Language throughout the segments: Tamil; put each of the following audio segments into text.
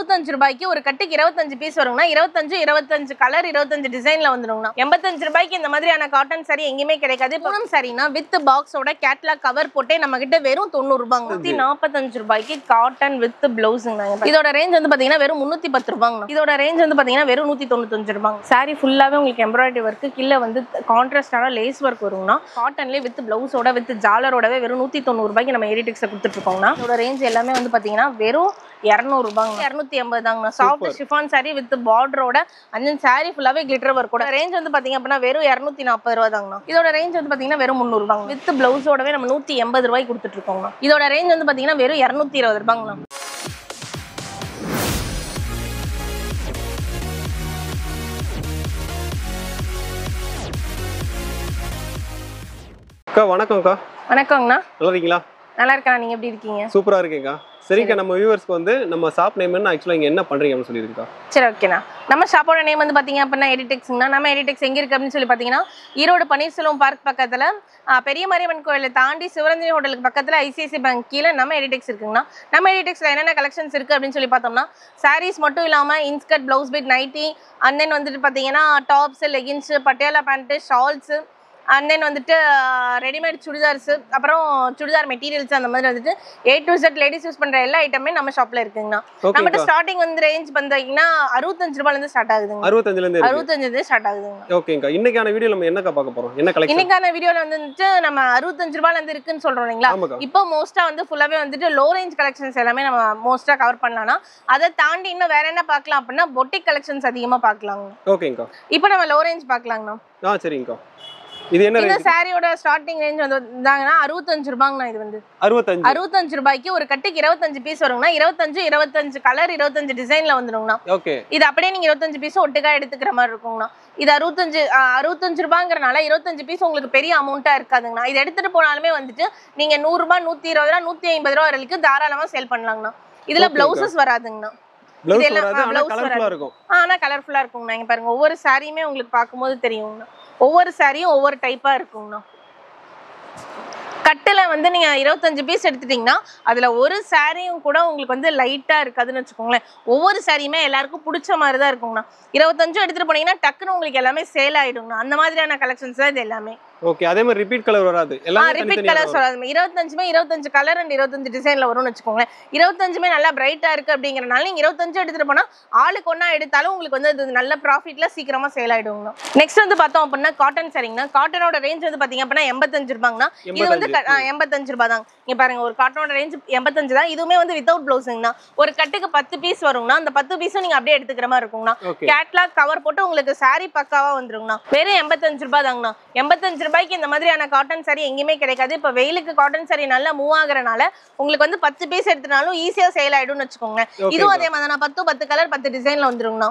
65 ரூபாய்க்கு ஒரு கட்டுக்கு 25 பீஸ் வருங்கண்ணா. 25 கலர் 25 டிசைன்ல வந்துருங்கண்ணா. 85 ரூபாய்க்கு இந்த மாதிரியான காட்டன் சாரி எங்கேயுமே கிடைக்காது. பூனம் சாரினா வித் பாக்ஸோட கேட்லாக் கவர் போட்டே நம்ம கிட்ட வெறும் 90 ரூபாங்க. 145 ரூபாய்க்கு காட்டன் வித் பிளவுஸ்ங்க. இதோட ரேஞ்ச் வந்து பாத்தீங்கன்னா வெறும் 310 ரூபாங்க. இதோட ரேஞ்ச் வந்து பாத்தீங்கன்னா வெறும் 195 ரூபாங்க. சாரி ஃபுல்லாவே உங்களுக்கு எம்ப்ராய்டரி ஒர்க், கீழே வந்து கான்ட்ராஸ்டான லேஸ் ஒர்க் வருங்கண்ணா. காட்டன்லேயே வித் பிளவுஸோட வித் ஜாலரோடவே வெறும் 190 ரூபாய்க்கு நம்ம எடிடெக்ஸ்ல கொடுத்துட்டு இருக்கோம்னா. இதோட ரேஞ்ச் எல்லாமே வந்து பாத்தீங்கன்னா வெறும் 200 ரூபாங்க. 280 தாங்க. சாஃப்ட் ஷிஃபான் சாரி வித் பார்டரோட அந்த சாரி ஃபுல்லாவே கிளிட்டர் ஒர்க்கோட ரேஞ்ச் வந்து பாத்தீங்க அப்படின்னா வெறும் 240 ரூபா தாங்க. இதோட ரேஞ்ச் வந்து பாத்தீங்கன்னா வெறும் 300 ரூபாங்க. வித் பிளவுஸோடவே நம்ம 180 ரூபாய்க்கு கொடுத்துட்டு இருக்கோங்க. இதோட ரேஞ்ச் வந்து பாத்தீங்கன்னா வெறும் 220 ரூபாங்க. அக்கா வணக்கம்க்கா. வணக்கங்கண்ணா. நல்லா இருக்கீங்களா? நல்லா இருக்கா, நீங்க எப்படி இருக்கீங்க? சூப்பரா இருக்கேங்க்கா. சரிக்கா, நம்ம வியூவர்ஸ்க்கு வந்து நம்ம ஷாப் நேம் என்ன, ஆக்சுவலா இங்க என்ன பண்றீங்க அப்படின்னு சொல்லிருக்கா. சரி, ஓகேண்ணா. நம்ம ஷாப்போட நேம் வந்து பாத்தீங்க அப்படின்னா எடிடெக்ஸ்ங்கண்ணா. நம்ம எடிடெக்ஸ் எங்க இருக்கு அப்படின்னு சொல்லி பாத்தீங்கன்னா ஈரோடு பன்னீர்செல்வம் பார்க் பக்கத்துல பெரிய மாரியம்மன் கோயிலை தாண்டி சிவரஞ்சனி ஹோட்டலுக்கு பக்கத்துல ஐசிஐசி பேங்க் கீழே நம்ம எடிடெக்ஸ் இருக்குங்கண்ணா. நம்ம எடிடெக்ஸ்ல என்னென்ன கலெக்ஷன்ஸ் இருக்கு அப்படின்னு சொல்லி பார்த்தோம்னா சாரீஸ் மட்டும் இல்லாம இன்ஸ்கர்ட், பிளவுஸ் பீட், நைட்டி, அண்ட் தென் வந்துட்டு பாத்தீங்கன்னா tops, leggings, Patiala pant, shawls, and then வந்துட்டு ரெடிமேட் சுடிதார்ஸ், அப்புறம் சுடிதார் மெட்டீரியல்ஸ், அந்த மாதிரி வந்துட்டு A to Z ladies use பண்ற எல்லா ஐட்டமே நம்ம ஷாப்ல இருக்குங்கண்ணா. நம்மகிட்ட ஸ்டார்டிங் வந்து ரேஞ்ச் பார்த்தீங்கன்னா 65 ரூபாயில இருந்து ஸ்டார்ட் ஆகுதுங்க. 65 இருந்து ஸ்டார்ட் ஆகுதுங்க. ஓகேங்கா. இன்னைக்கான வீடியோல நம்ம என்னக்கா பார்க்க போறோம்? என்ன கலெக்ஷன்? இன்னைக்கான வீடியோல வந்துட்டு நம்ம 65 ரூபாயில இருந்து இருக்குன்னு சொல்றோம் இல்லைங்களா. இப்போ மோஸ்டா வந்து ஃபுல்லாவே வந்துட்டு லோ ரேஞ்ச் கலெக்ஷன்ஸ் எல்லாமே நம்ம மோஸ்டா கவர் பண்ணலாம்னா, அதை தாண்டி இன்னும் வேற என்ன பார்க்கலாம் அப்படின்னா பொட்டிக் கலெக்ஷன்ஸ் அதிகமா பார்க்கலாங்க. ஓகேங்கா. இப்போ நம்ம லோ ரேஞ்ச் பார்க்கலாங்கண்ணா. சரிங்கக்கா. இது என்ன ரேஞ்ச்? இந்த சாரியோட ஸ்டார்டிங் ரேஞ்ச் வந்துதாங்கன்னா 65 ரூபாங்கண்ணா. இது வந்து 65 ரூபாய்க்கு ஒரு கட்டுக்கு 25 பீஸ் வருங்கண்ணா. 25 கலர் 25 டிசைன்ல வந்துருங்கண்ணா. ஓகே. இது அப்படியே நீங்க 25 பீஸ் ஒட்டுக்கா எடுத்துக்கிற மாதிரி இருக்குங்கண்ணா. இது 65 ரூபாங்கிறனால 25 பீஸ் உங்களுக்கு பெரிய அமௌண்ட்டா இருக்காதுங்கண்ணா. இது எடுத்துட்டு போனாலுமே வந்துட்டு நீங்க 100 ரூபாய், 120 ரூபாய், 150 ரூபாய் வரைக்கும் தாராளமா சேல் பண்ணலாங்கண்ணா. இதுல பிளவுசஸ் வராதுங்கண்ணா. ஆனா கலர்ஃபுல்லா இருக்குங்கண்ணா. இங்க பாருங்க, ஒவ்வொரு சாரியுமே உங்களுக்கு பார்க்கும்போது தெரியுங்கண்ணா. ஒவ்வொரு சாரியும் ஒவ்வொரு டைப்பா இருக்குங்கண்ணா. கட்டுல வந்து நீங்க 25 பீஸ் எடுத்துட்டீங்கன்னா அதுல ஒரு சாரியும் கூட உங்களுக்கு வந்து லைட்டா இருக்காதுன்னு வச்சுக்கோங்களேன். ஒவ்வொரு சாரியுமே எல்லாருக்கும் பிடிச்ச மாதிரி தான் இருக்குங்கண்ணா. 25 எடுத்துட்டு போனீங்கன்னா டக்குன்னு உங்களுக்கு எல்லாமே சேல் ஆயிடுங்கண்ணா. அந்த மாதிரியான கலெக்ஷன்ஸ் தான் இது எல்லாமே. ஓகே. அதே மாதிரி ரிப்பீட் கலர் வராது. எல்லாமே ரிப்பீட் கலர்ஸ் வராது. 25 கலர் அண்ட் 25 டிசைன்ல வரும்னு வச்சுக்கோங்க. 25 நல்லா பிரைட்டா இருக்கு அப்படிங்கறனால நீங்க 25 எடுத்துட்டு போனா ஆளுக்கு ஒண்ணா எடுத்தாலும் உங்களுக்கு வந்து அது நல்ல ப்ராஃபிட்ல சீக்கிரமா சேல் ஆயிடுங்க. நெக்ஸ்ட் வந்து பார்த்தோம் அப்படின்னா காட்டன் சாரிங்கண்ணா. காட்டனோட ரேஞ்ச் வந்து பாத்தீங்க அப்படின்னா 85 ரூபாங்கண்ணா. இது வந்து 85 ரூபாய் தாங்க. இங்க பாருங்க, ஒரு காட்டனோட ரேஞ்ச் 85 தான். இதுவுமே வந்து வித்தவுட் பிளவுஸ்ங்கண்ணா. ஒரு கட்டுக்கு 10 பீஸ் வருங்கண்ணா. அந்த 10 பீஸும் நீங்க அப்படியே எடுத்துக்கிற மாதிரி இருக்குங்கண்ணா. கேட்லாக் கவர் போட்டு உங்களுக்கு சாரி பக்காவா வந்துருங்கண்ணா. வெறும் 85 ரூபாய் தாங்கண்ணா. 85 ரூபாய்க்கு இந்த மாதிரியான காட்டன் சாரி எங்கேயுமே கிடைக்காது. இப்ப வெயிலுக்கு காட்டன் சாரி நல்லா மூவ் ஆகுறனால உங்களுக்கு வந்து 10 பீஸ் எடுத்தனாலும் ஈஸியா சேல் ஆயிடும்னு வச்சுக்கோங்க. இதுவும் அதே மாதிரி தான். 10 கலர் 10 டிசைன்ல வந்துருங்கண்ணா.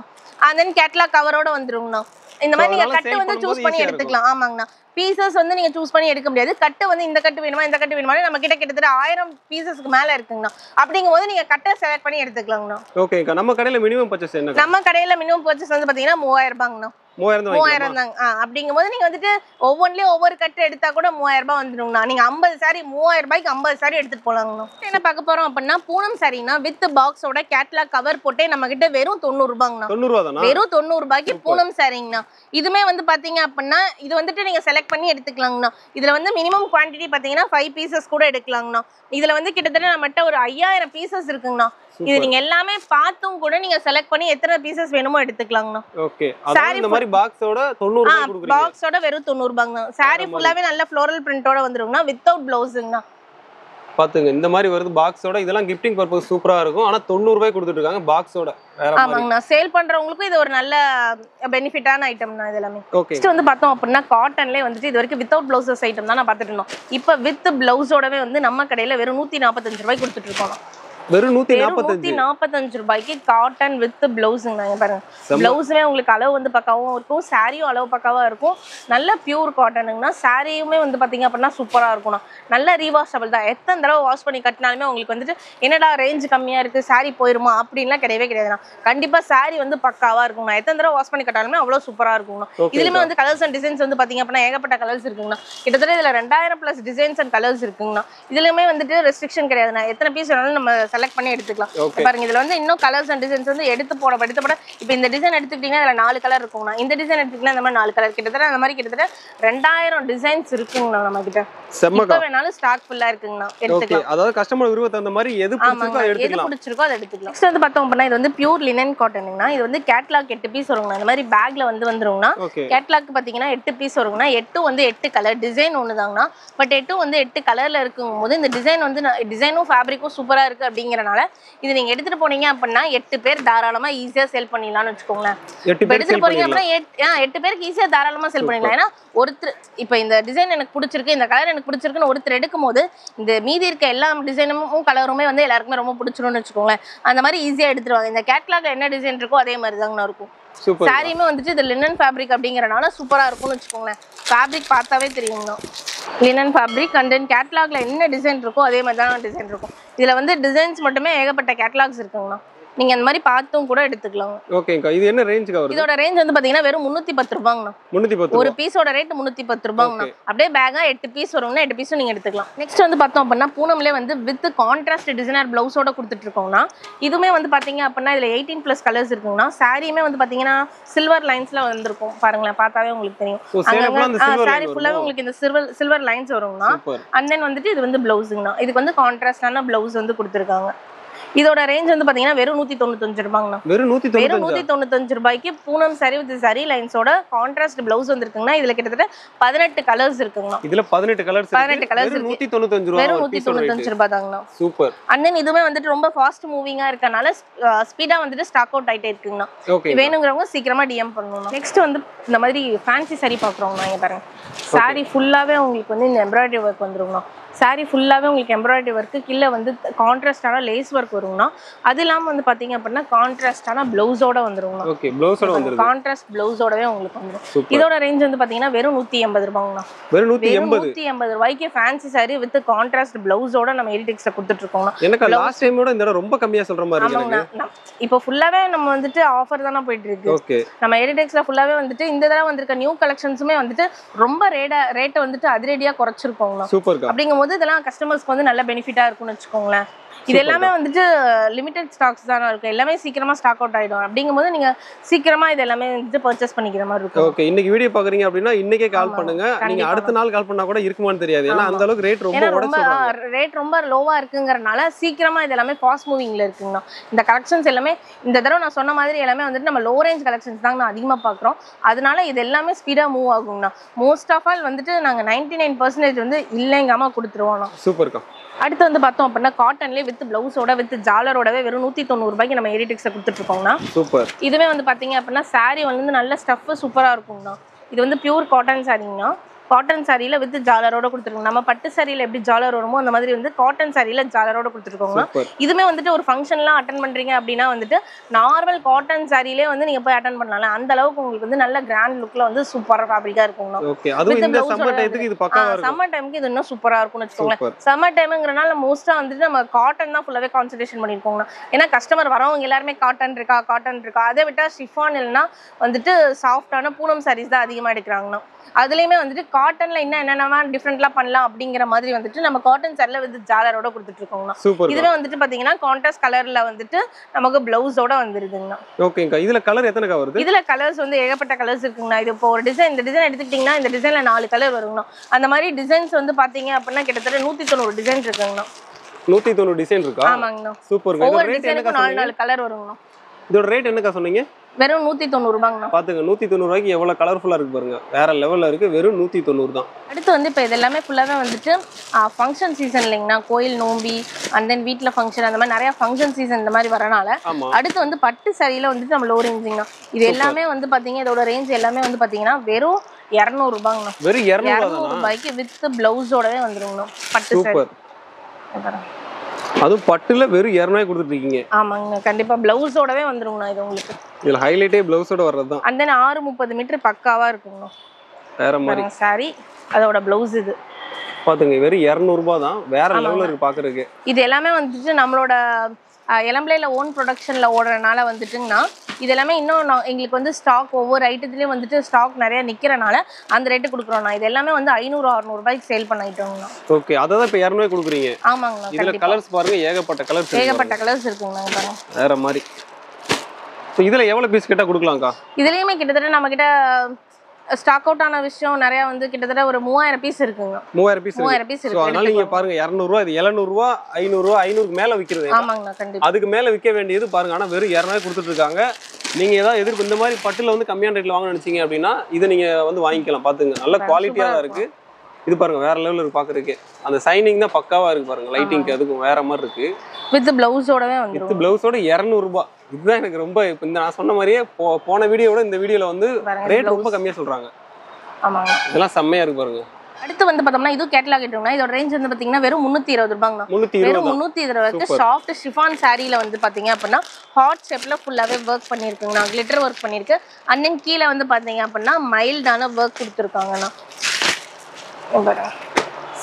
And then catalogue கவரோட வந்துருங்கண்ணா. இந்த மாதிரி நீங்க கட்டு வந்து சூஸ் பண்ணி எடுத்துக்கலாம். ஆமாங்கண்ணா. பீசஸ் வந்து நீங்க சூஸ் பண்ணி எடுக்க முடியாது. கட்டு வந்து இந்த கட்டு வேணுமா இந்த கட்டு வேணுமா நம்ம கிட்டத்தட்ட 1000 பீசஸ்க்கு மேல இருக்குங்கண்ணா. அப்படிங்கும்போது நீங்க கட்டை செலக்ட் பண்ணி எடுத்துக்கலாங்கண்ணா. ஓகேக்கா. நம்ம கடையில மினிமம் பர்ச்சேஸ் என்ன? நம்ம கடையில மினிமம் பர்ச்சேஸ் வந்து பாத்தீங்கன்னா 3000 ரூபாங்கண்ணா. 3000 தாங்க. அப்படிங்கும்போது நீங்க வந்துட்டு ஒவ்வொன்றிலயும் ஒவ்வொரு கட்டு எடுத்தா கூட 3000 ரூபாய் வந்துருங்கண்ணா. நீங்க 50 சாரி 3000 ரூபாய்க்கு 50 சாரி எடுத்துட்டு போலாங்கண்ணா. என்ன பார்க்க போறோம் அப்படின்னா பூனம் சாரினா வித் பாக்ஸோட கேட்லாக் கவர் போட்டே நம்ம கிட்ட வெறும் 90 ரூபாங்கண்ணா. 90 ரூபாய் தானா? வெறும் 90 ரூபாய்க்கு பூனம் சாரிங்கண்ணா. இதுமே வந்து பாத்தீங்க அப்படின்னா இது வந்துட்டு நீங்க செலக்ட் பண்ணி எடுத்துக்கலாங்கண்ணா. இதுல வந்து மினிமம் குவான்டிட்டி பாத்தீங்கன்னா 5 பீசஸ் கூட எடுக்கலாங்கண்ணா. இதுல வந்து கிட்டத்தட்ட நம்மகிட்ட ஒரு 5000 பீசஸ் இருக்குங்கண்ணா. இது நீங்க எல்லாமே பார்த்தும் கூட நீங்க செலக்ட் பண்ணி எத்தனை பீசஸ் வேணுமோ எடுத்துக்கலாங்கண்ணா. ஓகே. அதாவது இந்த மாதிரி பாக்ஸோட 90 ரூபாய் கொடுக்குறீங்க. பாக்ஸோட வெறும் 90 ரூபாய்ங்க. சாரி ஃபுல்லாவே நல்ல ஃப்ளோரல் பிரிண்டோட வந்துருங்கண்ணா. வித்தவுட் பிளவுஸ்ங்கண்ணா. பாத்துங்க, இந்த மாதிரி வருது பாக்ஸோட. இதெல்லாம் கிஃப்டிங் பர்பஸ் சூப்பரா இருக்கும். ஆனா 90 ரூபாய் கொடுத்துட்டு இருக்காங்க பாக்ஸோட. ஆமாங்கண்ணா. சேல் பண்றவங்களுக்கு இது ஒரு நல்ல பெனிஃபிட்டான ஐட்டம்னா இது எல்லாமே. நெக்ஸ்ட் வந்து பார்த்தோம் அப்படின்னா காட்டன்லேயே வந்துட்டு இது வரைக்கும் வித்தவுட் பிளவுசஸ் ஐட்டம் தான் நான் பார்த்துட்டு இருந்தோம். இப்போ வித் பிளவுஸோடவே வந்து நம்ம கடையில வெறும் 145 ரூபாய் கொடுத்துட்டு இருக்கோம். வெறும் 145 ரூபாய்க்கு காட்டன் வித் பிளவுஸ்ங்க. பாருங்க, பிளவுஸுமே உங்களுக்கு அளவு வந்து பக்காவும் இருக்கும், சாரியும் அளவு பக்காவா இருக்கும். நல்ல பியூர் காட்டனுங்கண்ணா. சாரியுமே வந்து பாத்தீங்க அப்படின்னா சூப்பரா இருக்கும்ண்ணா. நல்ல ரீவாஷபிள் தான். எத்தனை தடவை வாஷ் பண்ணி கட்டினாலுமே உங்களுக்கு வந்துட்டு என்னடா ரேஞ்ச் கம்மியா இருக்கு சாரி போயிருமா அப்படின்லாம் கிடையவே கிடையாதுண்ணா. கண்டிப்பா சாரி வந்து பக்காவா இருக்கும்ண்ணா. எத்தனை தடவை வாஷ் பண்ணி கட்டாலுமே அவ்வளவு சூப்பரா இருக்கும்ண்ணா. இதுலயுமே வந்து கலர்ஸ் அண்ட் டிசைன்ஸ் வந்து பாத்தீங்க அப்படின்னா ஏகப்பட்ட கலர்ஸ் இருக்குங்கண்ணா. கிட்டத்தட்ட இதுல 2000+ டிசைன்ஸ் அண்ட் கலர்ஸ் இருக்குங்கண்ணா. இதுலயுமே வந்துட்டு ரெஸ்ட்ரிக்ஷன் கிடையாதுண்ணா. எத்தனை பீஸ் வேணாலும் நம்ம செலக்ட் பண்ணி எடுத்துக்கலாம். பாருங்க இதுல வந்து இன்னும் கலர்ஸ் அண்ட் டிசைன்ஸ் வந்து எடுத்து போட இப்போ இந்த டிசைன் எடுத்துக்கிட்டீங்கன்னா இதுல 4 கலர் இருக்குங்கண்ணா. இந்த டிசைன் எடுத்துக்கிட்டீங்கன்னா இந்த மாதிரி 4 கலர் கிட்டத்தட்ட அந்த மாதிரி கிட்டத்தட்ட 2000 டிசைன்ஸ் இருக்குங்கண்ணா நம்ம கிட்ட. எப்ப வேணாலும் ஸ்டாக் ஃபுல்லா இருக்குங்கண்ணா, எடுத்துக்கலாம். அதாவது கஸ்டமர் விருப்பத்துக்கு அந்த மாதிரி எது பிடிச்சிருக்கோ அதை எடுத்துக்கலாம். எது பிடிச்சிருக்கோ அதை எடுத்துக்கலாம். நெக்ஸ்ட் வந்து பார்த்தோம் அப்படின்னா இது வந்து பியூர் லினன் காட்டனுங்கண்ணா. இது வந்து கேட்லாக் 8 பீஸ் வருங்கண்ணா. இந்த மாதிரி பேக்ல வந்துருங்கண்ணா. கேட்லாக் பாத்தீங்கன்னா 8 பீஸ் வருங்கண்ணா. 8 வந்து 8 கலர் டிசைன் ஒண்ணுதாங்கண்ணா. பட் 8 வந்து 8 கலர்ல இருக்கும்போது இந்த டிசைன் வந்து டிசைனும் ஃபேப்ரிக்கும் சூப்பரா இருக்கு அப்படிங்கறனால இது நீங்க எடுத்துட்டு போனீங்க அப்படின்னா 8 பேர் தாராளமா ஈஸியா சேல் பண்ணிடலாம்னு வச்சுக்கோங்களேன். எடுத்துட்டு போறீங்க அப்படின்னா 8 பேருக்கு ஈஸியா தாராளமா சேல் பண்ணிடலாம். ஏன்னா ஒருத்தர் இப்ப இந்த டிசைன் எனக்கு பிடிச்சிருக்கு, இந்த கலர் எனக்கு பிடிச்சிருக்குன்னு ஒருத்தர் எடுக்கும் போது இந்த மீதி இருக்க எல்லா டிசைனும் கலருமே வந்து எல்லாருக்குமே ரொம்ப பிடிச்சிரும்னு வச்சுக்கோங்களேன். அந்த மாதிரி ஈஸியா எடுத்துருவாங்க. இந்த கேட்லாக்ல என்ன டிசைன் இருக்கோ அதே மாதிரி தாங்கண்ணா இருக்கும். சாரியுமே வந்துட்டு இது லினன் ஃபேப்ரிக் அப்படிங்கறனால சூப்பரா இருக்கும்னு வச்சுக்கோங்களேன். ஃபேப்ரிக் பார்த்தாவே தெரியுங்கண்ணா. லினன் ஃபேப்ரிக் அண்ட் தென் கேட்லாக்ல என்ன டிசைன் இருக்கோ அதே மாதிரி தான் டிசைன் இருக்கும். இதுல வந்து டிசைன்ஸ் மட்டுமே ஏகப்பட்ட கேட்லாக்ஸ் இருக்குங்கண்ணா. நீங்க அந்த மாதிரி பார்த்தும் கூட எடுத்துக்கலாம். ஓகேங்கா. இது என்ன ரேஞ்சுக்கு வருது? இதோட ரேஞ்ச் வந்து பாத்தீங்கன்னா வெறும் 310 ரூபாய்ங்கண்ணா. 310 ஒரு பீஸோட ரேட் 310 ரூபாய்ங்கண்ணா. அப்படியே பேக்கா 8 பீஸ் வரும்னா 8 பீஸும் நீங்க எடுத்துக்கலாம். நெக்ஸ்ட் வந்து பார்த்தோம் அப்படின்னா பூனம்ல வந்து வித் கான்ட்ராஸ்ட் டிசைனர் பிளவுஸோட கொடுத்துட்டு இருக்கோம்னா இதுமே வந்து பாத்தீங்க அப்படின்னா இதுல 18+ கலர்ஸ் இருக்குங்கண்ணா. சாரியுமே வந்து பாத்தீங்கன்னா சில்வர் லைன்ஸ்ல வந்திருக்கும். பாருங்களேன், பார்த்தாவே உங்களுக்கு தெரியும். சாரி ஃபுல்லாவே உங்களுக்கு இந்த சில்வர் லைன்ஸ் வருங்கண்ணா. அண்ட் தென் வந்துட்டு இது வந்து பிளவுஸுங்கண்ணா. இதுக்கு வந்து கான்ட்ராஸ்டான பிளவுஸ் வந்து கொடுத்துருக்காங்க. இதோட ரேஞ்ச் வந்து பாத்தீங்கன்னா வெறும் 195 ரூபாய்ங்கண்ணா. வெறும் 195 ரூபாய்க்கு பூனம் சாரி வித் சரி லைன்ஸோட கான்ட்ராஸ்ட் பிளவுஸ் வந்திருக்குங்கண்ணா. இதுல கிட்டத்தட்ட 18 கலர்ஸ் இருக்குங்கண்ணா. இதுல 18 கலர்ஸ் 195 ரூபாய். வெறும் 195 ரூபாய் தாங்கண்ணா. சூப்பர். அண்ட் தென் இதுமே வந்துட்டு ரொம்ப ஃபாஸ்ட் மூவிங்கா இருக்கனால ஸ்பீடா வந்துட்டு ஸ்டாக் அவுட் ஆயிட்டே இருக்குங்கண்ணா. வேணுங்கிறவங்க சீக்கிரமா டிஎம் பண்ணணும். நெக்ஸ்ட் வந்து இந்த மாதிரி ஃபேன்சி சாரி பாக்குறோம்னா இங்க பாருங்க. சாரி ஃபுல்லாவே உங்களுக்கு வந்து இந்த எம்ப்ராய்டரி ஒர்க் வந்துருங்கண்ணா. சாரி ஃபுல்லாவே உங்களுக்கு எம்ப்ராய்டரி ஒர்க், கீழே வந்து கான்ட்ராஸ்டான லேஸ் ஒர்க் வருங்கண்ணா. அது இல்லாம வந்து பாத்தீங்க அப்படின்னா கான்ட்ராஸ்டான பிளவுஸோட வந்துருங்கண்ணா. ஓகே, பிளவுஸோட வந்துரும். கான்ட்ராஸ்ட் பிளவுஸோடவே உங்களுக்கு வந்துரும். இதோட ரேஞ்ச் வந்து பாத்தீங்கன்னா வெறும் 180 ரூபாய்ங்கண்ணா. வெறும் 180 ரூபாய்க்கு ஃபேன்சி சாரி வித் கான்ட்ராஸ்ட் பிளவுஸோட நம்ம எடிடெக்ஸ்ல கொடுத்துட்டு இருக்கோம்னா. எனக்கு லாஸ்ட் டைமோட இந்த ரொம்ப கம்மியா சொல்ற மாதிரி இருக்கு. இப்போ ஃபுல்லாவே நம்ம வந்துட்டு ஆஃபர் தான போயிட்டு இருக்கு. ஓகே, நம்ம எடிடெக்ஸ்ல ஃபுல்லாவே வந்துட்டு இந்த தடவை வந்திருக்க நியூ கலெக்ஷன்ஸுமே வந்துட்டு ரொம்ப ரேட் வந்துட்டு அதிரடியா குறைச்சிருக்கோங்கண்ணா. சூப்பர். அப்படிங்கும்போது இதெல்லாம் கஸ்டமர்ஸ்க்கு வந்து நல்ல பெனிஃபிட்டா இருக்கும்னு வச்சுக்கோங்களேன். இது எல்லாமே வந்துட்டு லிமிடெட் ஸ்டாக்ஸ் தான இருக்கு. எல்லாமே சீக்கிரமா ஸ்டாக் அவுட் ஆயிடும். அப்படிங்கும்போது நீங்க சீக்கிரமா இது எல்லாமே வந்து பர்ச்சேஸ் பண்ணிக்கிற மாதிரி இருக்கும். ஓகே, இன்னைக்கு வீடியோ பாக்குறீங்க அப்படினா இன்னைக்கே கால் பண்ணுங்க. நீங்க அடுத்த நாள் கால் பண்ணா கூட இருக்குமான்னு தெரியாது. ஏன்னா அந்த அளவுக்கு ரேட் ரொம்ப லோவா இருக்குங்கறனால சீக்கிரமா இது எல்லாமே ஃபாஸ்ட் மூவிங்ல இருக்குங்க. இந்த கலெக்ஷன்ஸ் எல்லாமே இந்த தடவை நான் சொன்ன மாதிரி எல்லாமே வந்துட்டு நம்ம லோ ரேஞ்ச் கலெக்ஷன்ஸ் தான் நான் அதிகமா பாக்குறோம். அதனால இது எல்லாமே ஸ்பீடா மூவ் ஆகும்னா மோஸ்ட் ஆஃப் ஆல் வந்துட்டு நாங்க 99% வந்து இல்லைங்காம கொடுத்துருவோம். சூப்பர்க்கா. அடுத்து வந்து பார்த்தோம் அப்படின்னா காட்டன்லேயே வித் பிளவுஸோட வித் ஜாலரோடவே வெறும் 190 ரூபாய்க்கு நம்ம எடிடெக்ஸை கொடுத்துட்டு இருக்கோம்னா. சூப்பர். இதுவே வந்து பார்த்தீங்க அப்படின்னா சாரி வந்து நல்ல ஸ்டஃப் சூப்பராக இருக்குங்கண்ணா. இது வந்து பியூர் காட்டன் சாரிங்கண்ணா. காட்டன் சாரியில வித் ஜாலரோட கொடுத்துருக்கோம். நம்ம பட்டு சாரியில எப்படி ஜாலர் வருமோ அந்த மாதிரி வந்து காட்டன் சாரியில ஜாலரோட கொடுத்துருக்கோங்க. இதுமே வந்துட்டு ஒரு ஃபங்க்ஷன்லாம் அட்டன் பண்றீங்க அப்படின்னா வந்துட்டு நார்மல் காட்டன் சாரியிலே வந்து நீங்க போய் அட்டன் பண்ணலாம். அந்த அளவுக்கு உங்களுக்கு வந்து நல்ல கிராண்ட் லுக்ல வந்து சூப்பரா ஃபேப்ரிக்கா இருக்குங்க. ஓகே, அதுவும் இந்த சம்மர் டைமுக்கு இது பக்காவா இருக்கும். சம்மர் டைமுக்கு இது இன்னும் சூப்பரா இருக்கும்னு வெச்சுக்கோங்க. சம்மர் டைம்ங்கறனால மோஸ்டா வந்துட்டு நம்ம காட்டன் தான் ஃபுல்லாவே கான்சன்ட்ரேஷன் பண்ணிருக்கோங்க. ஏன்னா கஸ்டமர் வரவங்க எல்லாரும் காட்டன் இருக்கா. அதை விட்டா ஷிஃபான் இல்லனா வந்துட்டு சாஃப்ட்டான பூனம் சாரீஸ் தான் அதிகமா எடுக்கறாங்கனா. அதுலயுமே வந்துட்டு காட்டன்ல என்னென்னமா டிஃபரெண்ட்லா பண்ணலாம் அப்படிங்கிற மாதிரி வந்துட்டு நம்ம காட்டன் சாரில வந்து ஜாலரோட கொடுத்துட்டு இருக்கோம்னா. இதுவே வந்துட்டு பாத்தீங்கன்னா கான்ட்ராஸ்ட் கலர்ல வந்துட்டு நமக்கு பிளவுஸோட வந்துருதுங்க. ஓகேங்க. இதுல கலர் எத்தனை வருது? இதுல கலர்ஸ் வந்து ஏகப்பட்ட கலர்ஸ் இருக்குங்கண்ணா. இது இப்போ ஒரு டிசைன், இந்த டிசைன் எடுத்துக்கிட்டீங்கன்னா இந்த டிசைன்ல 4 கலர் வருங்கண்ணா. அந்த மாதிரி டிசைன்ஸ் வந்து பாத்தீங்க அப்படின்னா கிட்டத்தட்ட 190 டிசைன் இருக்குங்கண்ணா. 190 டிசைன் இருக்கா? ஆமாங்கண்ணா. சூப்பர்ங்க. இதோட ரேட் என்னக்கா? 4 கலர் வருங்கண்ணா. இதோட ரேட் என்னக்கா சொன்னீங்க? வெறும் 190 ரூபாய்ங்கண்ணா. பாத்துங்க 190 ரூபாய்க்கு எவ்வளவு கலர்ஃபுல்லா இருக்கு பாருங்க. வேற லெவல்ல இருக்கு. வெறும் 190 தான். அடுத்து வந்து இப்போ இது எல்லாமே ஃபுல்லாவே வந்துட்டு ஃபங்க்ஷன் சீசன் இல்லைங்கண்ணா. கோயில் நோம்பி அண்ட் தென் வீட்ல ஃபங்க்ஷன் அந்த மாதிரி நிறைய ஃபங்க்ஷன் சீசன் இந்த மாதிரி வரனால அடுத்து வந்து பட்டு சாரியில வந்துட்டு நம்ம லோ ரேஞ்சுங்கண்ணா. இது எல்லாமே வந்து பாத்தீங்க இதோட ரேஞ்ச் எல்லாமே வந்து பாத்தீங்கன்னா வெறும் 200 ரூபாய்ங்கண்ணா. வெறும் 200 ரூபாய்க்கு வித் பிளவுஸோடவே வந்துருங்கண்ணா பட்டு சாரி. அது பட்டுல வெறும் 200 கொடுத்துட்டு இருக்கீங்க. ஆமாங்க, கண்டிப்பா பிளவுஸோடவே வந்துருங்கண்ணா. இது உங்களுக்கு இதுல ஹைலைட்டே பிளவுஸோட வர்றது தான். அந்த 630 மீட்டர் பக்காவா இருக்குங்க. வேற மாதிரி சாரி அதோட பிளவுஸ் இது பாத்துங்க. வெறும் 200 ரூபாய் தான். வேற லெவல்ல இருக்கு பாக்குறதுக்கு. இது எல்லாமே வந்துட்டு நம்மளோட எலம்பிளைல ஓன் ப்ரொடக்ஷன்ல ஓடுறனால வந்துட்டுங்கண்ணா இது எல்லாமே இன்னும் எங்களுக்கு வந்து ஸ்டாக் ஒவ்வொரு ஐட்டத்துலயும் வந்துட்டு ஸ்டாக் நிறைய நிக்கிறனால அந்த ரேட்டு கொடுக்குறோம்ண்ணா. இது எல்லாமே வந்து 500-600 ரூபாய்க்கு சேல் பண்ண ஐட்டம்ண்ணா. ஓகே, அதான் இப்போ 200 ரூபாய் கொடுக்குறீங்க. ஆமாங்கண்ணா. இதுல கலர்ஸ் பாருங்க, ஏகப்பட்ட கலர்ஸ் இருக்குங்கண்ணா பாருங்க. வேற மாதிரி. ஸோ இதுல எவ்வளவு பீஸ் கிட்ட கொடுக்கலாம்க்கா? இதுலயுமே கிட்டத்தட்ட நம்ம கிட்ட ஸ்டாக் அவுட் ஆன விஷயம் நிறைய வந்து கிட்டத்தட்ட ஒரு 3000 பீஸ் இருக்குங்க. 3000 பீஸ் இருக்கு. சோ அதனால நீங்க பாருங்க 200 ரூபாய், இது 700 ரூபாய், 500 ரூபாய், 500க்கு மேல விக்கிறது. ஆமாங்கண்ணா கண்டிப்பா. அதுக்கு மேல விற்க வேண்டியது பாருங்க, ஆனா வெறும் 200 கொடுத்துட்டு இருக்காங்க. நீங்க ஏதாவது எதிர்ப்பு இந்த மாதிரி பட்டுல வந்து கம்மியான ரேட்ல வாங்க நினைச்சீங்க அப்படின்னா இதை நீங்க வந்து வாங்கிக்கலாம். பாத்துங்க, நல்ல குவாலிட்டியா தான் இருக்கு. இது பாருங்க வேற லெவல்ல இருக்கு பாக்குறதுக்கு. அந்த சைனிங் தான் பக்காவா இருக்கு பாருங்க. லைட்டிங்க்கு அதுக்கும் வேற மாதிரி இருக்கு. வித் பிளவுஸோடவே வந்துரும். வித் பிளவுஸோட 200 ரூபாய். இதுதான் எனக்கு ரொம்ப இப்ப இந்த நான் சொன்ன மாதிரியே போன வீடியோவோட இந்த வீடியோல வந்து ரேட் ரொம்ப கம்மியா சொல்றாங்க. ஆமாங்க, இதெல்லாம் செம்மையா இருக்கு பாருங்க. அடுத்து வந்து பார்த்தோம்னா இது கேட்டலாக் ஐட்டம்னா இதோட ரேஞ்ச் வந்து பார்த்தீங்கன்னா வெறும் 320 ரூபாங்கண்ணா. வெறும் 320 ரூபாய்க்கு சாஃப்ட் ஷிஃபான் சாரியில வந்து பார்த்தீங்க அப்படின்னா ஹார்ட் ஷேப்ல ஃபுல்லாவே ஒர்க் பண்ணியிருக்குங்கண்ணா. கிளிட்டர் ஒர்க் பண்ணியிருக்கு. அண்ட் தென் கீழே வந்து பார்த்தீங்க அப்படின்னா மைல்டான ஒர்க் கொடுத்துருக்காங்கண்ணா.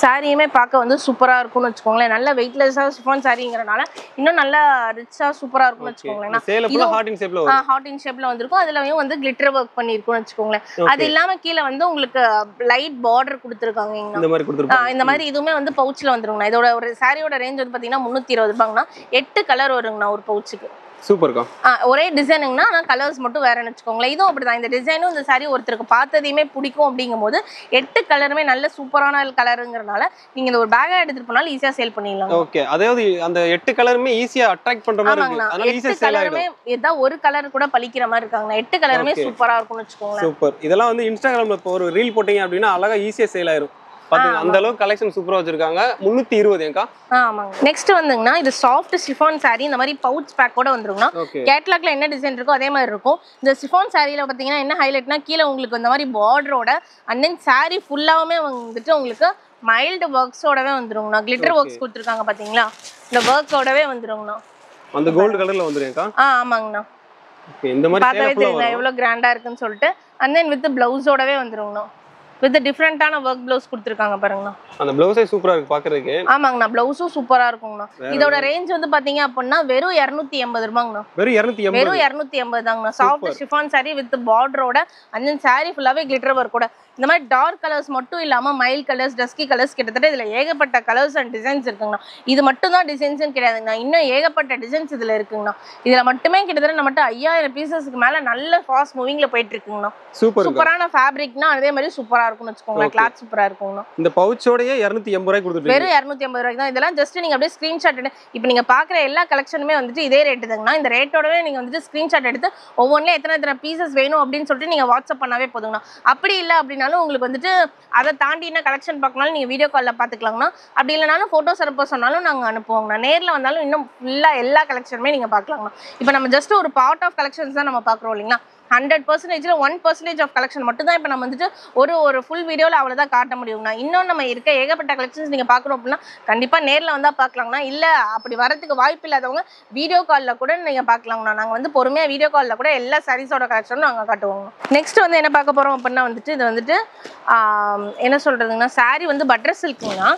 சாரியுமே பார்க்க வந்து சூப்பராக இருக்கும்னு வச்சுக்கோங்களேன். நல்ல வெயிட்லெஸ்ஸாக ஷிஃபான் சாரிங்கிறனால இன்னும் நல்லா ரிச்சாக சூப்பராக இருக்கும்னு வச்சுக்கோங்களேன். ஹார்ட் இன் ஷேப்ல வந்திருக்கும். அதுலயும் வந்து கிளிட்டர் ஒர்க் பண்ணியிருக்கும்னு வச்சுக்கோங்களேன். அது இல்லாம கீழே வந்து உங்களுக்கு லைட் பார்டர் கொடுத்துருக்காங்க. இந்த மாதிரி இதுவுமே வந்து பவுச்ல வந்துருங்கண்ணா. இதோட ஒரு சாரியோட ரேஞ்ச் வந்து பார்த்தீங்கன்னா 320 ரூபாங்கண்ணா. 8 கலர் வருங்கண்ணா ஒரு பவுச்சுக்கு. சூப்பர்க்கா. ஒரே டிசைனுங்கண்ணா, ஆனால் கலர்ஸ் மட்டும் வேறன்னு வச்சுக்கோங்களேன். இதுவும் அப்படிதான். இந்த டிசைனும் இந்த சாரி ஒருத்தருக்கு பார்த்ததையுமே பிடிக்கும் அப்படிங்கும் போது 8 கலருமே நல்ல சூப்பரான கலருங்கிறனால நீங்க இந்த ஒரு பேக்கா எடுத்துட்டு போனாலும் ஈஸியா சேல் பண்ணிடலாம். ஓகே, அதாவது அந்த 8 கலருமே ஈஸியா அட்ராக்ட் பண்ற மாதிரி இருக்கு. அதனால ஈஸியா சேல் ஆயிடும். ஏதா ஒரு கலர் கூட பளிக்கிற மாதிரி இருக்காங்க. 8 கலருமே சூப்பரா இருக்கும்னு வச்சுக்கோங்களேன். சூப்பர். இதெல்லாம் வந்து இன்ஸ்டாகிராம்ல ஒரு ரீல் போட்டீங்க அப்படின்னா அழகா ஈஸியா சேல் ஆயிடும். பாத்தீங்க, அந்த அளவுக்கு கலெக்ஷன் சூப்பரா வச்சிருக்காங்க. 320 ஏங்கா. ஆமாங்க. நெக்ஸ்ட் வந்துங்கனா இது சாஃப்ட் ஷிஃபான் saree. இந்த மாதிரி பவுச் பேக்கோட வந்துருங்கனா. கேட்டலாக்ல என்ன டிசைன் இருக்கோ அதே மாதிரி இருக்கும். இந்த ஷிஃபான் சாரியில பாத்தீங்கன்னா என்ன ஹைலைட்னா கீழ உங்களுக்கு இந்த மாதிரி பார்டரோட and then saree ஃபுல்லாவே வந்துட்டு உங்களுக்கு மைல்ட் வர்க்ஸோடவே வந்துருங்கனா. கிளிட்டர் வர்க்ஸ் கொடுத்திருக்காங்க பாத்தீங்களா? இந்த வர்க்கோடவே வந்துருங்கனா. அந்த கோல்ட் கலர்ல வந்துருங்கா. ஆமாங்கண்ணா. ஓகே, இந்த மாதிரி சேல ஃபுல்லா எவ்வளவு கிராண்டா இருக்குன்னு சொல்லிட்டு and then with பிளவுஸோடவே வந்துருங்கனா. with the different-ஆன work blouse கொடுத்திருக்காங்க பாருங்கண்ணா. அந்த ப்ளவுஸே சூப்பரா இருக்கு பாக்குறதுக்கு. ஆமாங்கண்ணா, ப்ளவுஸும் சூப்பரா இருக்குங்கண்ணா. இதோட ரேஞ்ச் வந்து பாத்தீங்க அப்படின்னா வெறும் 280 ரூபாங்கண்ணா. வெறும் 280 தாங்கண்ணா. சாஃப்ட் ஷிஃபான் saree with பார்டரோட and then saree ஃபுல்லாவே கிளிட்டர் வர்க்கோட. இந்த மாதிரி டார்க் கலர்ஸ் மட்டும் இல்லாம மைல் கலர்ஸ், டஸ்கி கலர்ஸ், கிட்டத்தட்ட இதுல ஏகப்பட்ட கலர்ஸ் அண்ட் டிசைன்ஸ் இருக்குங்கண்ணா. இது மட்டும் தான் டிசைன்ஸ்னு கிடையாதுங்கண்ணா, இன்னும் ஏகப்பட்ட டிசைன்ஸ் இதுல இருக்குங்கண்ணா. இதுல மட்டுமே கிட்டத்தட்ட நம்மகிட்ட 5000 பீசஸ்க்கு மேல நல்ல ஃபாஸ்ட் மூவிங்ல போயிட்டு இருக்குங்கண்ணா. சூப்பரான ஃபேப்ரிக்னா அதே மாதிரி சூப்பரா இருக்கும்னு வச்சுக்கோங்களேன். கிளாத் சூப்பரா இருக்குங்கண்ணா. இந்த பவுச்சோடயே 280 ரூபாய் கொடுத்துட்டு வெறும் 280 ரூபாய்க்கு தான். இதெல்லாம் ஜஸ்ட் நீங்க அப்படியே ஸ்கிரீன்ஷாட் எடுத்து இப்போ நீங்க பாக்குற எல்லா கலெக்ஷனுமே வந்துட்டு இதே ரேட்டு தாங்கண்ணா. இந்த ரேட்டோடவே நீங்க வந்துட்டு ஸ்கிரீன்ஷாட் எடுத்து ஒவ்வொன்றிலும் எத்தனை பீசஸ் வேணும் அப்படின்னு சொல்லிட்டு நீங்க வாட்ஸ்அப் பண்ணாவே போதுங்கண்ணா. அப்படி இல்லை அப்படின்னாலும் உங்களுக்கு வந்துட்டு அதை தாண்டி என்ன கலெக்ஷன் பார்க்கனாலும் நீங்க வீடியோ கால்ல பாத்துக்கலாங்கண்ணா. அப்படி இல்லைனாலும் போட்டோஸ் அனுப்ப சொன்னாலும் நாங்க அனுப்புவோங்கண்ணா. நேர்ல வந்தாலும் இன்னும் ஃபுல்லா எல்லா கலெக்ஷனுமே நீங்க பாக்கலாங்கண்ணா. இப்போ நம்ம ஜஸ்ட் ஒரு பார்ட் ஆஃப் கலெக்ஷன்ஸ் தான் நம்ம பாக்குறோம் இல்லைங்களா. 100%ல 1% ஆஃப் கலெக்ஷன் மட்டும் தான் இப்போ நம்ம வந்துட்டு ஒரு ஃபுல் வீடியோவில் அவ்வளோதான் காட்ட முடியுங்கண்ணா. இன்னும் நம்ம இருக்க ஏகப்பட்ட கலெக்ஷன்ஸ் நீங்கள் பார்க்கணும் அப்படின்னா கண்டிப்பாக நேரில் வந்தால் பார்க்கலாங்கண்ணா. இல்லை அப்படி வரதுக்கு வாய்ப்பு இல்லாதவங்க வீடியோ காலில் கூட நீங்கள் பார்க்கலாங்கண்ணா. நாங்கள் வந்து பொறுமையாக வீடியோ காலில் கூட எல்லா சாரீஸோட கலெக்ஷனும் நாங்கள் காட்டுவோங்க. நெக்ஸ்ட் வந்து என்ன பார்க்க போகிறோம் அப்படின்னா வந்துட்டு இது வந்துட்டு என்ன சொல்கிறதுங்கன்னா saree வந்து பட்டர் சில்க்குங்கண்ணா.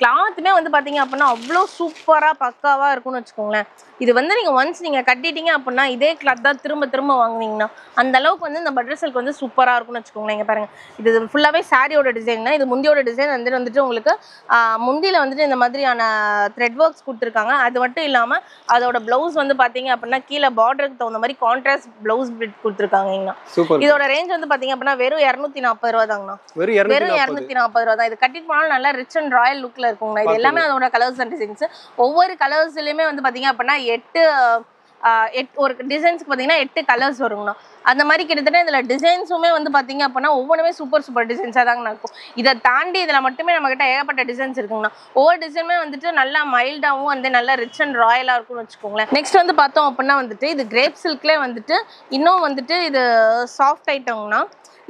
கிளாத்துமே வந்து பார்த்தீங்க அப்படின்னா அவ்வளோ சூப்பராக பக்காவாக இருக்கும்னு வச்சுக்கோங்களேன். இது வந்து நீங்கள் ஒன்ஸ் நீங்கள் கட்டிட்டீங்க அப்படின்னா இதே கிளாத் தான் திரும்ப திரும்ப வாங்குவீங்கன்னா அந்த அளவுக்கு வந்து இந்த பட்டர் சில்க் வந்து சூப்பராக இருக்கும்னு வச்சுக்கோங்களேன். இங்கே பாருங்க, இது ஃபுல்லாகவே சாரியோட டிசைன்னா. இது முந்தியோட டிசைன் வந்துட்டு உங்களுக்கு முந்தியில் வந்துட்டு இந்த மாதிரியான த்ரெட் ஒர்க்ஸ் கொடுத்துருக்காங்க. அது மட்டும் இல்லாமல் அதோட ப்ளவுஸ் வந்து பார்த்தீங்க அப்படின்னா கீழே பார்டருக்கு தகுந்த மாதிரி கான்ட்ராஸ்ட் ப்ளவுஸ் பிட் கொடுத்துருக்காங்கண்ணா. இதோட ரேஞ்ச் வந்து பார்த்தீங்க அப்படின்னா வெறும் 240 ரூபா தாங்கண்ணா. வெறும் 240 ரூபா தான். இது கட்டிட்டு போனாலும் நல்லா ரிச் அண்ட் ராயல் லுக்ல இருக்குங்கண்ணா. இது எல்லாமே அதோட கலர்ஸ் அண்ட் டிசைன்ஸ். ஒவ்வொரு கலர்ஸ்லயுமே வந்து பார்த்தீங்க அப்படின்னா 8 ஒரு டிசைன்ஸ்க்கு பார்த்தீங்கன்னா 8 கலர்ஸ் வருங்கண்ணா. அந்த மாதிரி கிட்டத்தட்ட இதில் டிசைன்ஸுமே வந்து பார்த்தீங்க அப்படின்னா ஒவ்வொன்றுமே சூப்பர் டிசைன்ஸாக தாங்கண்ணா இருக்கும். இதை தாண்டி இதில் மட்டுமே நம்மகிட்ட ஏகப்பட்ட டிசைன்ஸ் இருக்குங்கண்ணா. ஒவ்வொரு டிசைனுமே வந்துட்டு நல்லா மைல்டாகவும் வந்து நல்லா ரிச் அண்ட் ராயலாக இருக்கும்னு வச்சுக்கோங்களேன். நெக்ஸ்ட் வந்து பார்த்தோம் அப்படின்னா வந்துட்டு இது கிரேப் சில்க்லேயே வந்துட்டு இன்னும் வந்துட்டு இது சாஃப்ட் ஐட்டம்னா.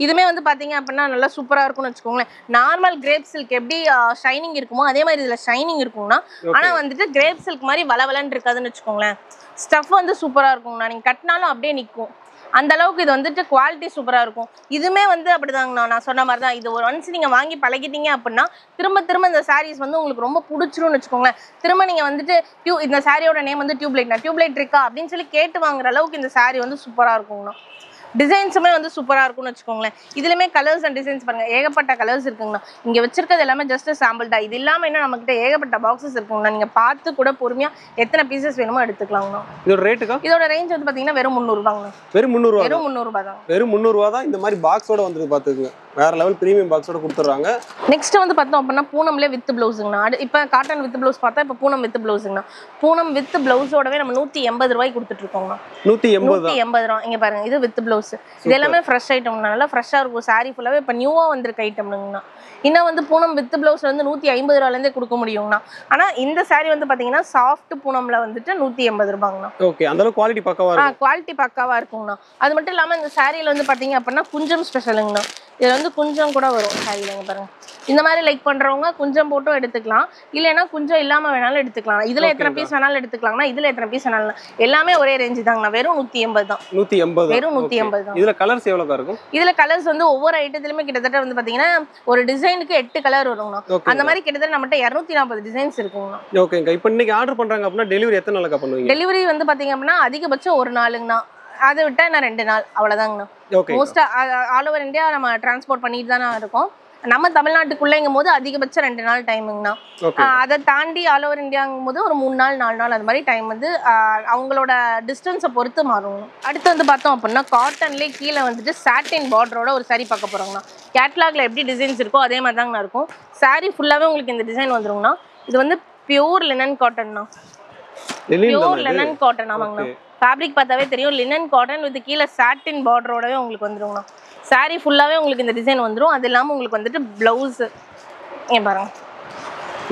இதுமே வந்து பார்த்தீங்க அப்படின்னா நல்லா சூப்பராக இருக்கும்னு வச்சுக்கோங்களேன். நார்மல் கிரேப் சில்க் எப்படி ஷைனிங் இருக்குமோ அதே மாதிரி இதில் ஷைனிங் இருக்குங்கண்ணா. ஆனால் வந்துட்டு கிரேப் சில்க் மாதிரி வளவலன்னு இருக்காதுன்னு வச்சுக்கோங்களேன். ஸ்டஃப் வந்து சூப்பராக இருக்குங்கண்ணா. நீங்கள் கட்டினாலும் அப்படியே நிற்கும். அந்த அளவுக்கு இது வந்துட்டு குவாலிட்டி சூப்பரா இருக்கும். இதுமே வந்து அப்படிதாங்கண்ணா, நான் சொன்ன மாதிரி தான். இது ஒரு ஒன்ஸ் நீங்க வாங்கி பழகிட்டீங்க அப்படின்னா திரும்ப திரும்ப இந்த சாரீஸ் வந்து உங்களுக்கு ரொம்ப பிடிச்சிரும்னு வச்சுக்கோங்களேன். திரும்ப நீங்க வந்துட்டு இந்த சாரியோட நேம் வந்து டியூப்லைட் இருக்கா அப்படின்னு சொல்லி கேட்டு வாங்குற அளவுக்கு இந்த சாரி வந்து சூப்பரா இருக்குங்கண்ணா. டிசைன்ஸுமே வந்து சூப்பராக இருக்கும்னு வச்சுக்கோங்களேன். இதுலையுமே கலர்ஸ் அண்ட் டிசைன்ஸ் பாருங்கள், ஏகப்பட்ட கலர்ஸ் இருக்குங்கண்ணா. இங்கே வச்சிருக்கிறது எல்லாமே ஜஸ்ட் சாம்பிள் தான். இது இல்லாமல் இன்னும் நம்மகிட்ட ஏகப்பட்ட பாக்ஸஸ் இருக்குங்கண்ணா. நீங்கள் பார்த்து கூட பொறுமையாக எத்தனை பீசஸ் வேணுமோ எடுத்துக்கலாங்கண்ணா. இதோட ரேட்டுக்கா? இதோட ரேஞ்ச் வந்து பார்த்தீங்கன்னா வெறும் 300 ரூபாங்கண்ணா. வெறும் 300 ரூபா? வெறும் 300 ரூபா தான். வெறும் 300 ரூபா தான். இந்த மாதிரி பாக்ஸோட வந்து பார்த்துக்குங்க, வேற லெவல் பிரீமியம் பாக்ஸோட கொடுத்துட்றாங்க. நெக்ஸ்ட் வந்து பார்த்தோம் அப்படின்னா பூனம்லேயே வித் ப்ளவுஸுங்கண்ணா. இப்போ காட்டன் வித் ப்ளவுஸ் பார்த்தா இப்போ பூனம் வித் ப்ளவுஸுங்கண்ணா. பூனம் வித் ப்ளவுஸோடவே நம்ம 180 ரூபாய்க்கு கொடுத்துட்ருக்கோங்கண்ணா. 180 ரூபா. இங்கே பாருங்க, இது வித் ப்ளவுஸ். இது எல்லாமே ஃப்ரெஷ் ஐட்டம், நல்லா ஃப்ரெஷ்ஷாக இருக்கும். சாரீ ஃபுல்லாகவே இப்போ நியூவாக வந்திருக்க ஐட்டம்னுங்கண்ணா. இன்னும் வந்து பூனம் வித் ப்ளவுஸ் வந்து 150 ரூபாலேருந்தே கொடுக்க முடியுங்கண்ணா. ஆனால் இந்த சாரீ வந்து பார்த்தீங்கன்னா சாஃப்ட் பூனம்ல வந்துட்டு 180 ரூபாங்கண்ணா. ஓகே, அந்த அளவுக்கு குவாலிட்டி பக்காவா இருக்கும். குவாலிட்டி பக்காவாக இருக்குங்கண்ணா. அது மட்டும் இல்லாமல் இந்த சாரியில் வந்து பார்த்தீங்க அப்படின்னா குஞ்சம் ஸ்பெஷலுங்கண்ணா. இதில் வந்து குஞ்சம் கூட வரும் சாரியில். பாருங்க, இந்த மாதிரி லைக் பண்ணுறவங்க குஞ்சம் போட்டும் எடுத்துக்கலாம், இல்லைன்னா குஞ்சம் இல்லாமல் வேணாலும் எடுத்துக்கலாம். இதில் எத்தனை பீஸ் வேணாலும் எடுத்துக்கலாம்னா இதில் எத்தனை பீஸ் வேணாலும். எல்லாமே ஒரே ரேஞ்சு தாங்கண்ணா. வெறும் 180 தான். 180 வெறும் 180 தான். இதில் கலர்ஸ் எவ்வளோ இருக்கும்? இதில் கலர்ஸ் வந்து ஒவ்வொரு ஐட்டத்துலையுமே கிட்டத்தட்ட வந்து பார்த்தீங்கன்னா ஒரு டிசைனுக்கு 8 கலர் வருங்கண்ணா. அந்த மாதிரி கிட்டத்தட்ட நம்மகிட்ட 240 டிசைன்ஸ் இருக்குங்கண்ணா. ஓகேங்க. இப்போ இன்னைக்கு ஆர்டர் பண்ணுறாங்க அப்படின்னா டெலிவரி எத்தனை நாளுக்கா பண்ணுவீங்க? டெலிவரி வந்து பார்த்தீங்க அப்படின்னா அதிகபட்சம் 1 நாளுங்கண்ணா. அதை விட்டா நான் 2 நாள் அவ்வளோதாங்கண்ணா. மோஸ்ட்டாக ஆல் ஓவர் இந்தியா நம்ம டிரான்ஸ்போர்ட் பண்ணிட்டு தானே இருக்கோம். நம்ம தமிழ்நாட்டுக்குள்ளேங்கும் போது அதிகபட்சம் 2 நாள் டைமுங்கண்ணா. அதை தாண்டி ஆல் ஓவர் இந்தியாங்கும் போது ஒரு 3 நாள் 4 நாள் அது மாதிரி டைம் வந்து அவங்களோட டிஸ்டன்ஸை பொறுத்து மாறும். அடுத்து வந்து பார்த்தோம் அப்படின்னா காட்டன்லேயே கீழே வந்துட்டு சாட்டின் பார்டரோட ஒரு சாரீ பார்க்க போகிறோங்கண்ணா. கேட்லாகில் எப்படி டிசைன்ஸ் இருக்கோ அதே மாதிரி தாங்கண்ணா இருக்கும். சாரீ ஃபுல்லாகவே உங்களுக்கு இந்த டிசைன் வந்துருங்கண்ணா. இது வந்து பியூர் லினன் காட்டன்ண்ணா. Pure linen cotton. ஆமாங்கண்ணா. ஃபேப்ரிக் பார்த்தாவே தெரியும், லினன் காட்டன் வித் கீழே சாட்டின் பார்டரோடவே உங்களுக்கு வந்துருங்கண்ணா. சாரீ ஃபுல்லாகவே உங்களுக்கு இந்த டிசைன் வந்துடும். அது இல்லாமல் உங்களுக்கு வந்துட்டு ப்ளவுஸ் பாருங்க,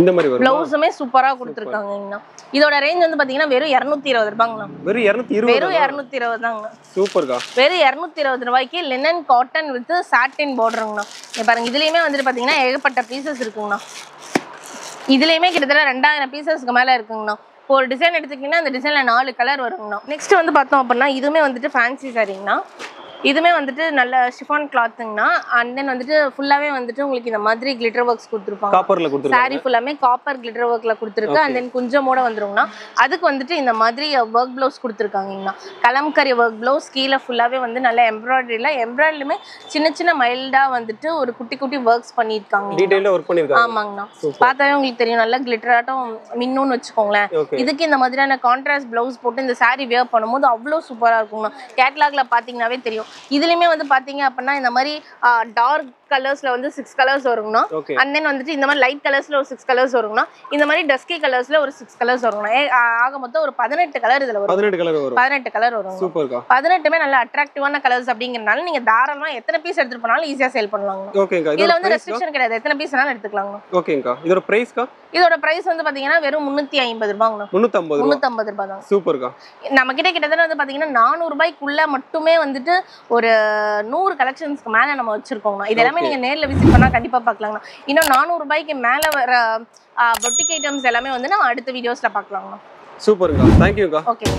இந்த மாதிரி வரும். ப்ளவுஸுமே சூப்பராக கொடுத்துருக்காங்கண்ணா. இதோட ரேஞ்ச் வந்து பார்த்தீங்கன்னா வெறும் 220 ரூபாங்கண்ணா. வெறும் 220? வெறும் 220 தாங்கண்ணா. சூப்பர்க்கா. வெறும் 220 ரூபாய்க்கு லினன் காட்டன் வித் சாட்டின் பார்டருங்கண்ணா. பாருங்க, இதுலேயுமே வந்துட்டு பார்த்தீங்கன்னா ஏகப்பட்ட பீசஸ் இருக்குங்கண்ணா. இதுலேயுமே கிட்டத்தட்ட 2000 பீசஸ்க்கு மேலே இருக்குங்கண்ணா. ஒரு டிசைன் எடுத்துக்கிட்டிங்கன்னா அந்த டிசைனில் 4 கலர் வருங்கண்ணா. நெக்ஸ்ட் வந்து பார்த்தோம் அப்படின்னா இதுவுமே வந்துட்டு ஃபேன்சி சாரீங்கண்ணா. இதுவுமே வந்துட்டு நல்ல ஷிஃபான் கிளாத்துங்கண்ணா. அண்ட் தென் வந்துட்டு ஃபுல்லாகவே வந்துட்டு உங்களுக்கு இந்த மாதிரி கிளிட்டர் ஒர்க்ஸ் கொடுத்துருப்பாங்க. காப்பர்ல கொடுத்துருக்காங்க. சாரி ஃபுல்லாமே காப்பர் கிளிட்டர் ஒர்க்கில் கொடுத்துருக்கு. அண்ட் தென் குஞ்சமோட வந்துருங்கண்ணா. அதுக்கு வந்துட்டு இந்த மாதிரி ஒர்க் ப்ளவுஸ் கொடுத்துருக்காங்கண்ணா. Kalamkari work blouse. கீழே ஃபுல்லாகவே வந்து நல்ல எம்ப்ராய்டரியுமே சின்ன சின்ன மைல்டாக வந்துட்டு ஒரு குட்டி குட்டி ஒர்க்ஸ் பண்ணியிருக்காங்க. டீடைலாக ஒர்க் பண்ணியிருக்காங்க. ஆமாங்கண்ணா. பார்த்தாவே உங்களுக்கு தெரியும், நல்ல கிளிட்டராட்டம் மின்னுன்னு வச்சுக்கோங்களேன். இதுக்கு இந்த மாதிரியான கான்ட்ராஸ்ட் ப்ளவுஸ் போட்டு இந்த சாரி வியர் பண்ணும்போது அவ்வளோ சூப்பராக இருக்குங்கண்ணா. கேட்லாகில் பார்த்தீங்கன்னாவே தெரியும். இதுலயுமே வந்து பாத்தீங்க அப்படின்னா இந்த மாதிரி டார்க் கலர்ஸ்ல வந்து 6 கலர்ஸ் வருங்கண்ணா. அண்ட் தென் வந்துட்டு இந்த மாதிரி லைட் கலர்ஸ்ல ஒரு 6 கலர்ஸ் வருங்கண்ணா. இந்த மாதிரி டஸ்கி கலர்ஸ்ல ஒரு 6 கலர்ஸ் வருங்கண்ணா. ஆக மொத்தம் ஒரு 18 கலர் இதுல வரும். 18 கலர் வரும். சூப்பர்க்கா. 18மே நல்ல அட்ராக்டிவான கலர்ஸ் அப்படிங்கறனால நீங்க தாராளமா எத்தனை பீஸ் எடுத்துட்டு போனாலும் ஈஸியா சேல் பண்ணலாங்க. ஓகேங்கா. இதுல வந்து ரெஸ்ட்ரிக்ஷன் கிடையாது, எத்தனை பீஸ் வேணாலும் எடுத்துக்கலாங்க. ஓகேங்கா. இதோட பிரைஸ்க்கா? இதோட பிரைஸ் வந்து பாத்தீங்கன்னா வெறும் 350 ரூபாங்கண்ணா. 350 ரூபாய் தான். சூப்பர்க்கா. நம்ம கிட்டத்தட்ட வந்து பாத்தீங்கன்னா 400 ரூபாய்க்குள்ள மட்டுமே வந்துட்டு ஒரு 100 கலெக்ஷன்ஸ்க்கு மேல நம்ம வச்சிருக்கோம்னா. இது எல்லாமே நீங்க நேர்ல விசிட் பண்ணா கண்டிப்பா பார்க்கலாங்கண்ணா. இன்னும் 400 ரூபாய்க்கு மேல வர பொட்டிக் ஐட்டம்ஸ் எல்லாமே வந்து நம்ம அடுத்த வீடியோஸ்ல பார்க்கலாங்கண்ணா. சூப்பர்க்கா. தேங்க்யூக்கா. ஓகே.